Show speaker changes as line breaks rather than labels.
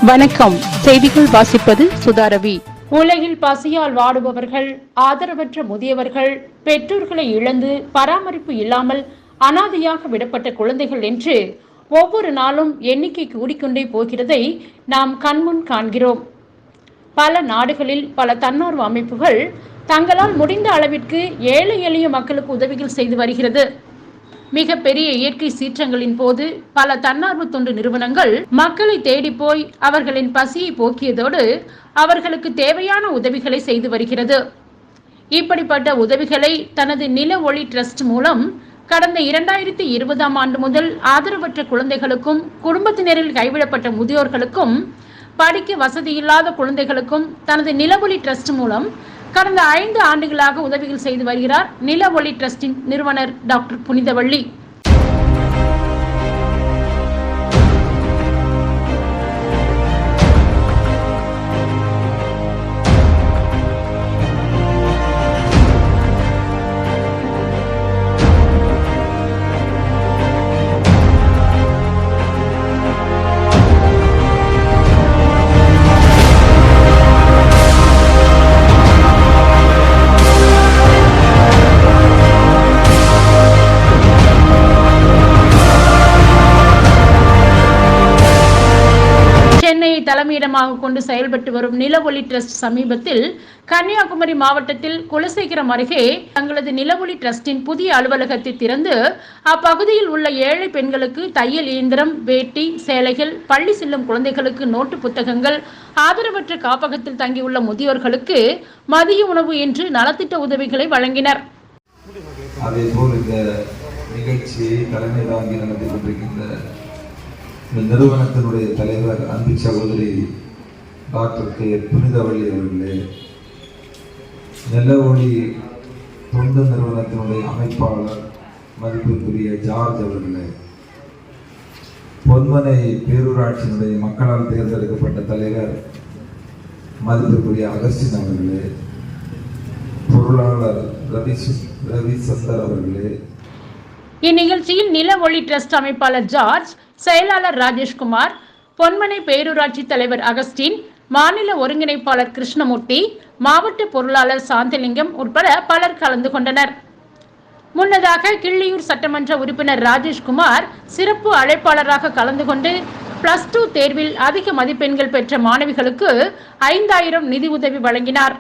வணக்கம். செய்திகள் வாசிப்பது சுதாரவி.
உலகில் பசியால் வாடுபவர்கள், ஆதரவற்ற முதியவர்கள், பெற்றோர்களை இழந்து பராமரிப்பு இல்லாமல் அனாதையாக விடப்பட்ட குழந்தைகள் என்று ஒவ்வொரு நாளும் எண்ணிக்கை கூடிக்கொண்டே போகிறதை நாம் கண்முன் காண்கிறோம். பல நாடுகளில் பல தன்னார்வ அமைப்புகள் தங்களால் முடிந்த அளவிற்கு ஏழை எளிய மக்களுக்கு உதவிகள் செய்து வருகிறது. மிக பெரிய இயற்கை சீற்றங்களின் போது பல தன்னார்வ தொண்டு நிறுவனங்கள் மக்களை தேடி போய் அவர்களின் பசியை போக்கியதோடு அவர்களுக்கு தேவையான உதவிகளை செய்து வருகிறது. இப்படிப்பட்ட உதவிகளை தனது நில ஒளி டிரஸ்ட் மூலம் கடந்த 2020ஆம் ஆண்டு முதல் ஆதரவற்ற குழந்தைகளுக்கும், குடும்பத்தினரில் கைவிடப்பட்ட முதியோர்களுக்கும், படிக்க வசதியில்லாத குழந்தைகளுக்கும் தனது நிலவொளி டிரஸ்ட் மூலம் கடந்த 5 ஆண்டுகளாக உதவிகள் செய்து வருகிறார் நில ஒளி டிரஸ்டின் நிறுவனர் டாக்டர் புனிதவள்ளி. சென்னையை தலைமையிடமாக கொண்டு செயல்பட்டு வரும் நில ஒளி டிரஸ்ட் சமீபத்தில் கன்னியாகுமரி மாவட்டத்தில் குலசேகரம் அருகே தங்களது நில ஒளி டிரஸ்டின் புதிய அலுவலகத்தை திறந்து அப்பகுதியில் உள்ள ஏழை பெண்களுக்கு தையல் இயந்திரம், வேட்டி, சேலைகள், பள்ளி செல்லும் குழந்தைகளுக்கு நோட்டு புத்தகங்கள், ஆதரவற்ற காப்பகத்தில் தங்கியுள்ள முதியோர்களுக்கு மதிய உணவு என்று நலத்திட்ட உதவிகளை வழங்கினர்.
அதேபோல் இந்த நிகழ்ச்சியை தலைமை தாங்கி நடத்தி கொண்டிருக்கின்ற இந்த நிறுவனத்தினுடைய தலைவர் அன்பு சகோதரி டாக்டர் கே புனிதவள்ளி அவர்களே, நில ஒளி தொண்டு நிறுவனத்தினுடைய அமைப்பாளர் மதிப்புக்குரிய ஜார்ஜ் அவர்களே, பொன்மனை பேரூராட்சியினுடைய மக்களால் தேர்ந்தெடுக்கப்பட்ட தலைவர் மதிப்புக்குரிய அகஸ்டின் அவர்களே, பொருளாளர் ரவி சந்தர் அவர்களே.
இந்நிகழ்ச்சியில் நில ஒளி டிரஸ்ட் அமைப்பாளர் ஜார்ஜ், செயலாளர் ராஜேஷ்குமார், பொன்மனை பேரூராட்சி தலைவர் அகஸ்டின், மாநில ஒருங்கிணைப்பாளர் கிருஷ்ணமூர்த்தி, மாவட்ட பொருளாளர் சாந்தலிங்கம் உட்பட பலர் கலந்து கொண்டனர். முன்னதாக கிள்ளியூர் சட்டமன்ற உறுப்பினர் ராஜேஷ்குமார் சிறப்பு அழைப்பாளராக கலந்து கொண்டு +2 தேர்வில் அதிக மதிப்பெண்கள் பெற்ற மாணவிகளுக்கு 5000 நிதி உதவி வழங்கினார்.